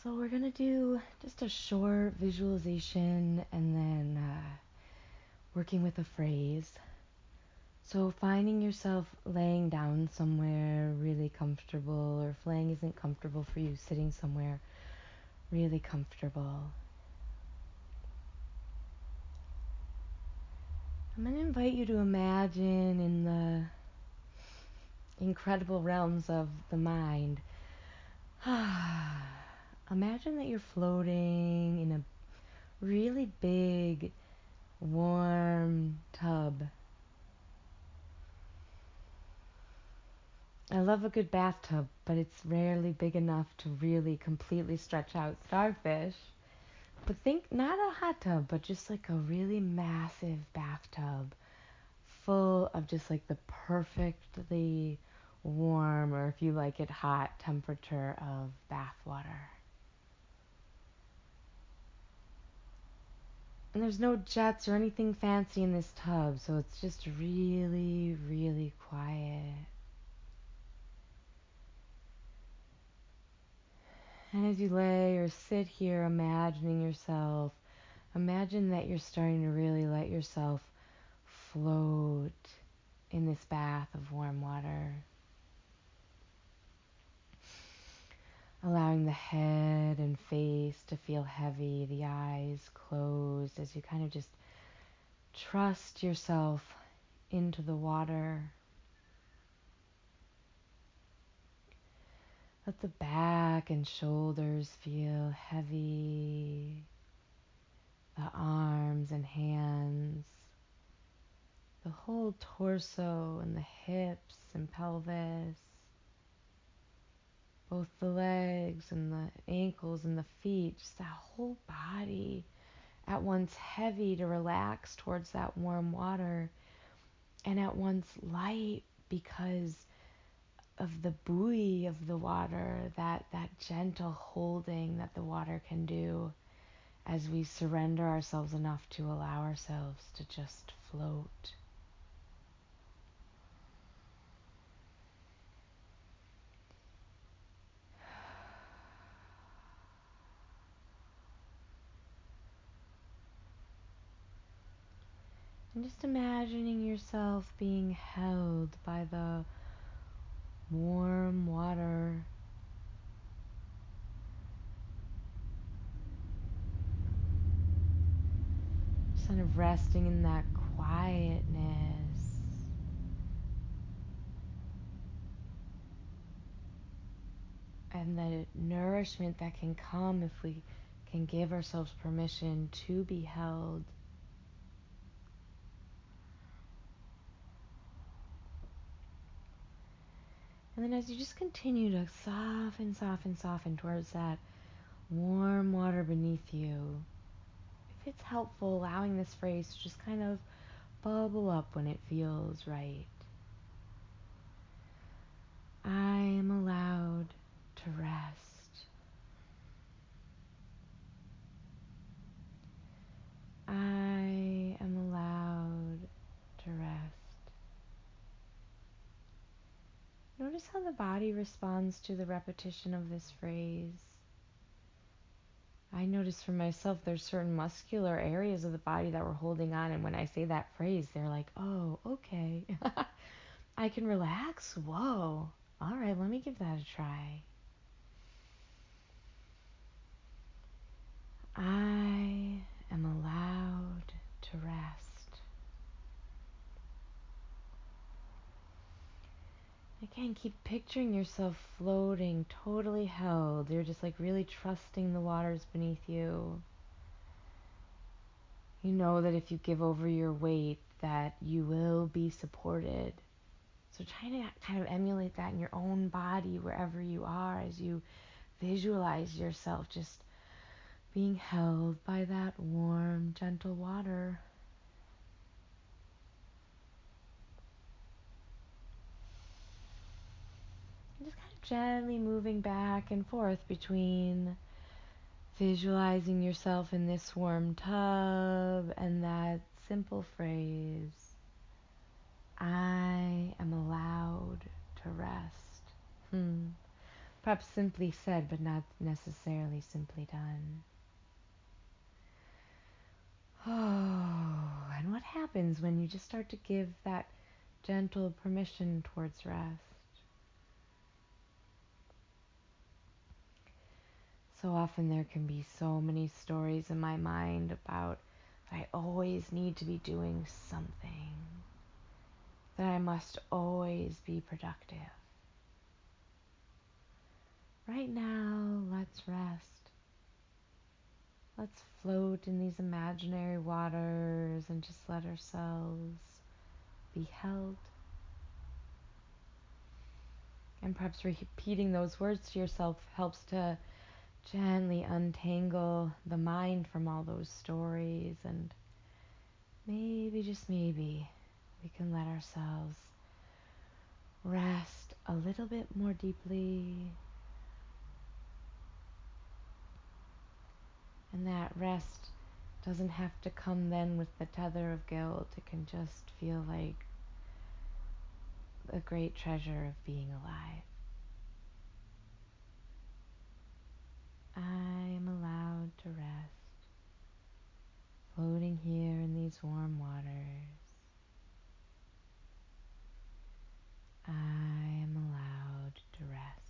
So we're going to do just a short visualization and then working with a phrase. So finding yourself laying down somewhere really comfortable, or if laying isn't comfortable for you, sitting somewhere really comfortable. I'm going to invite you to imagine in the incredible realms of the mind. Imagine that you're floating in a really big, warm tub. I love a good bathtub, but it's rarely big enough to really completely stretch out starfish. But think not a hot tub, but just like a really massive bathtub full of just like the perfectly warm, or if you like it hot, temperature of bath water. And there's no jets or anything fancy in this tub, so it's just really, really quiet. And as you lay or sit here imagining yourself, imagine that you're starting to really let yourself float in this bath of warm water. Allowing the head and face to feel heavy, the eyes closed as you kind of just trust yourself into the water. Let the back and shoulders feel heavy, the arms and hands, the whole torso and the hips and pelvis, both the legs and the ankles and the feet, just that whole body at once heavy to relax towards that warm water, and at once light because of the buoy of the water, that gentle holding that the water can do as we surrender ourselves enough to allow ourselves to just float. And just imagining yourself being held by the warm water. Just kind of resting in that quietness. And the nourishment that can come if we can give ourselves permission to be held. And then as you just continue to soften, soften, soften towards that warm water beneath you, if it's helpful, allowing this phrase to just kind of bubble up when it feels right. I am allowed to rest. I am allowed to rest. Notice how the body responds to the repetition of this phrase. I notice for myself there's certain muscular areas of the body that we're holding on, and when I say that phrase, they're like, oh, okay. I can relax? Whoa. All right, let me give that a try. I am allowed to rest. Again, keep picturing yourself floating, totally held. You're just like really trusting the waters beneath you. You know that if you give over your weight, that you will be supported. So try to kind of emulate that in your own body wherever you are as you visualize yourself just being held by that warm, gentle water. And just kind of gently moving back and forth between visualizing yourself in this warm tub and that simple phrase, I am allowed to rest. Perhaps simply said, but not necessarily simply done. Oh, and what happens when you just start to give that gentle permission towards rest? So often there can be so many stories in my mind about that I always need to be doing something, that I must always be productive. Right now, let's rest. Let's float in these imaginary waters and just let ourselves be held. And perhaps repeating those words to yourself helps to gently untangle the mind from all those stories, and maybe, just maybe, we can let ourselves rest a little bit more deeply. And that rest doesn't have to come then with the tether of guilt. It can just feel like a great treasure of being alive. I am allowed to rest, floating here in these warm waters. I am allowed to rest.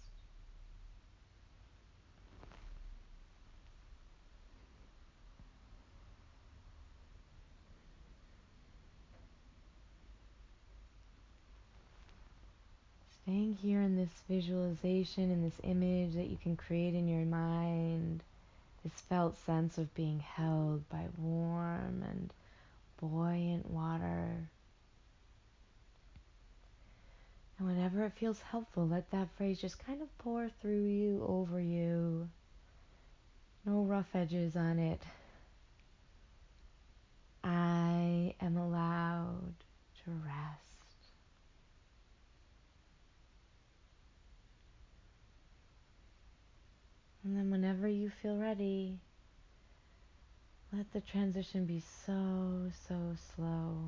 Staying here in this visualization, in this image that you can create in your mind, this felt sense of being held by warm and buoyant water. And whenever it feels helpful, let that phrase just kind of pour through you, over you. No rough edges on it. I am allowed to rest. And then whenever you feel ready, let the transition be so, so slow.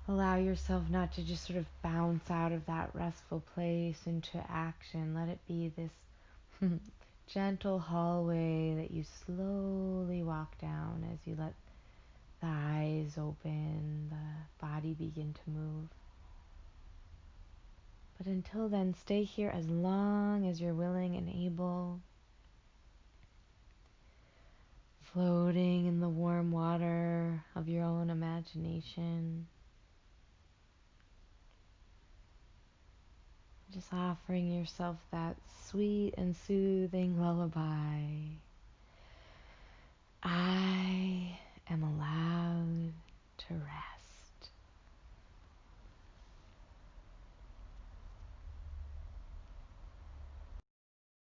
Allow yourself not to just sort of bounce out of that restful place into action. Let it be this gentle hallway that you slowly walk down as you let the eyes open, the body begin to move. But until then, stay here as long as you're willing and able, floating in the warm water of your own imagination. Just offering yourself that sweet and soothing lullaby. I am allowed